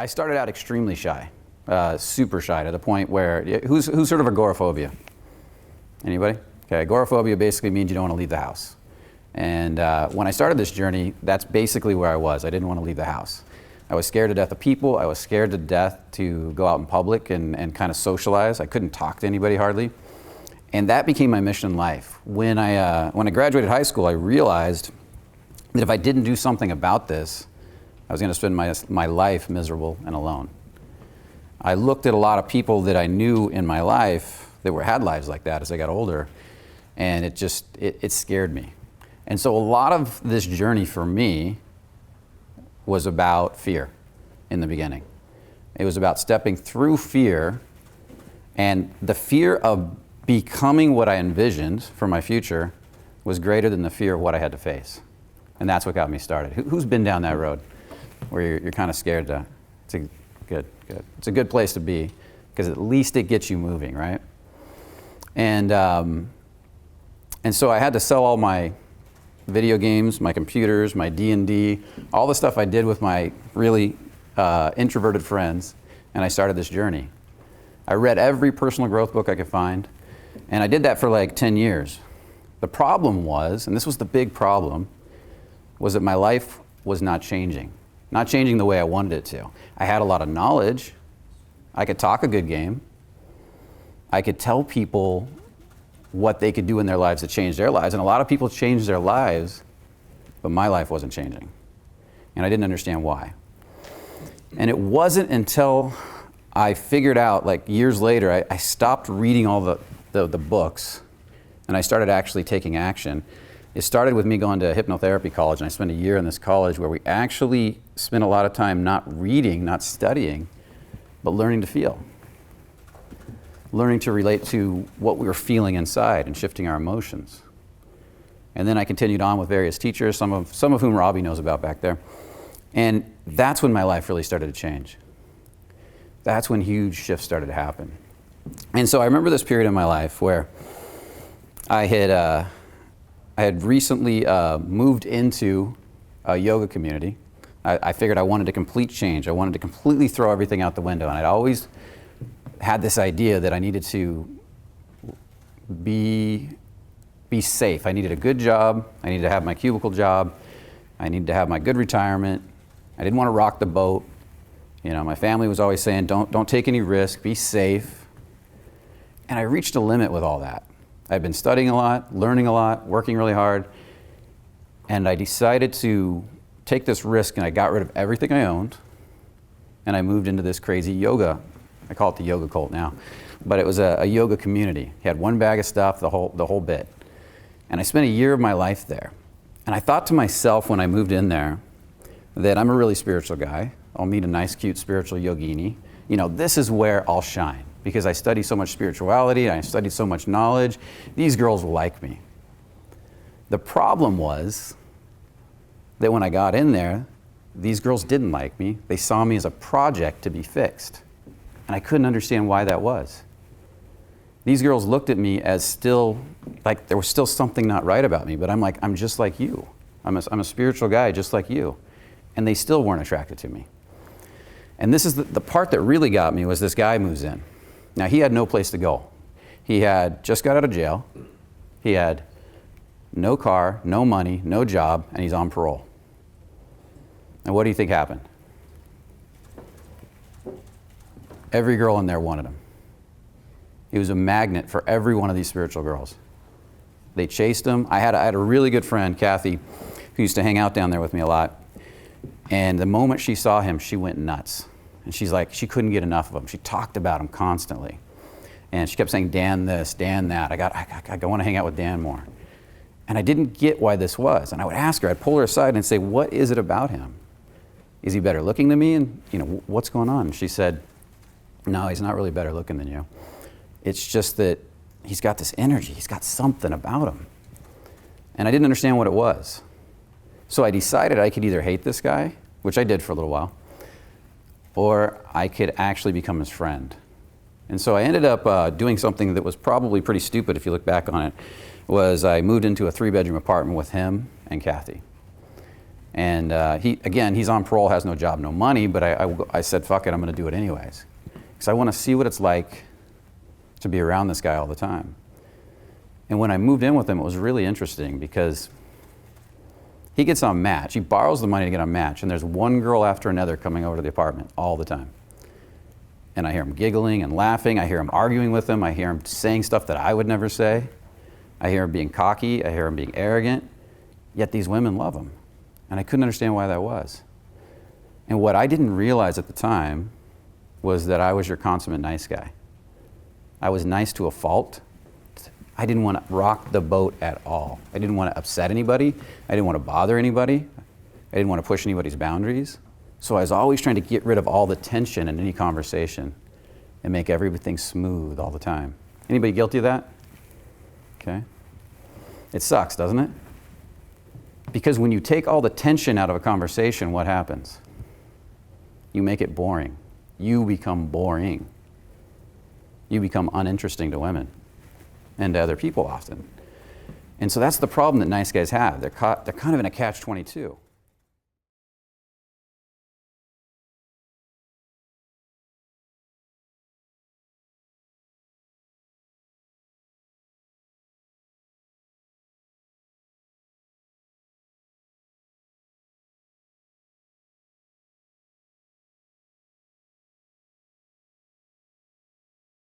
I started out extremely shy, super shy, to the point where, who's sort of agoraphobia? Anybody? Okay, agoraphobia basically means you don't want to leave the house. And when I started this journey, that's basically where I was. I didn't want to leave the house. I was scared to death of people. I was scared to death to go out in public and kind of socialize. I couldn't talk to anybody hardly. And that became my mission in life. When I graduated high school, I realized that if I didn't do something about this, I was going to spend my life miserable and alone. I looked at a lot of people that I knew in my life that had lives like that as I got older, and it scared me. And so a lot of this journey for me was about fear in the beginning. It was about stepping through fear, and the fear of becoming what I envisioned for my future was greater than the fear of what I had to face. And that's what got me started. Who's been down that road where you're kind of scared to? Good. It's a good place to be, because at least it gets you moving, right? And so I had to sell all my video games, my computers, my D&D, all the stuff I did with my really introverted friends, and I started this journey. I read every personal growth book I could find, and I did that for like 10 years. The problem was, and this was the big problem, was that my life was not changing the way I wanted it to. I had a lot of knowledge. I could talk a good game. I could tell people what they could do in their lives to change their lives. And a lot of people changed their lives, but my life wasn't changing. And I didn't understand why. And it wasn't until I figured out, like years later, I stopped reading all the books, and I started actually taking action. It started with me going to hypnotherapy college, and I spent a year in this college where we actually spent a lot of time not reading, not studying, but learning to feel. Learning to relate to what we were feeling inside and shifting our emotions. And then I continued on with various teachers, some of whom Robbie knows about back there. And that's when my life really started to change. That's when huge shifts started to happen. And so I remember this period in my life where I had recently moved into a yoga community. I figured I wanted a complete change. I wanted to completely throw everything out the window. And I'd always had this idea that I needed to be safe. I needed a good job. I needed to have my cubicle job. I needed to have my good retirement. I didn't want to rock the boat. You know, my family was always saying, don't take any risk, be safe. And I reached a limit with all that. I've been studying a lot, learning a lot, working really hard, and I decided to take this risk, and I got rid of everything I owned, and I moved into this crazy yoga. I call it the yoga cult now, but it was a yoga community. Had one bag of stuff, the whole bit. And I spent a year of my life there. And I thought to myself when I moved in there that I'm a really spiritual guy. I'll meet a nice, cute spiritual yogini. You know, this is where I'll shine, because I study so much spirituality, and I studied so much knowledge. These girls will like me. The problem was that when I got in there, these girls didn't like me. They saw me as a project to be fixed. And I couldn't understand why that was. These girls looked at me as still, like there was still something not right about me, but I'm like, I'm just like you. I'm a spiritual guy just like you. And they still weren't attracted to me. And this is the part that really got me, was this guy moves in. Now, he had no place to go. He had just got out of jail. He had no car, no money, no job, and he's on parole. And what do you think happened? Every girl in there wanted him. He was a magnet for every one of these spiritual girls. They chased him. I had a really good friend, Kathy, who used to hang out down there with me a lot. And the moment she saw him, she went nuts. And she's like, she couldn't get enough of him. She talked about him constantly. And she kept saying, Dan this, Dan that. I want to hang out with Dan more. And I didn't get why this was. And I would ask her, I'd pull her aside and say, what is it about him? Is he better looking than me? And, you know, what's going on? And she said, no, he's not really better looking than you. It's just that he's got this energy. He's got something about him. And I didn't understand what it was. So I decided I could either hate this guy, which I did for a little while, or I could actually become his friend. And so I ended up doing something that was probably pretty stupid if you look back on it, was I moved into a 3-bedroom apartment with him and Kathy. And he's on parole, has no job, no money, but I said, fuck it, I'm gonna do it anyways. Because I wanna see what it's like to be around this guy all the time. And when I moved in with him, it was really interesting because he gets on Match. He borrows the money to get on Match, and there's one girl after another coming over to the apartment all the time. And I hear him giggling and laughing. I hear him arguing with them. I hear him saying stuff that I would never say. I hear him being cocky. I hear him being arrogant. Yet these women love him. And I couldn't understand why that was. And what I didn't realize at the time was that I was your consummate nice guy. I was nice to a fault. I didn't want to rock the boat at all. I didn't want to upset anybody. I didn't want to bother anybody. I didn't want to push anybody's boundaries. So I was always trying to get rid of all the tension in any conversation and make everything smooth all the time. Anybody guilty of that? Okay. It sucks, doesn't it? Because when you take all the tension out of a conversation, what happens? You make it boring. You become boring. You become uninteresting to women and to other people often. And so that's the problem that nice guys have. They're kind of in a catch-22.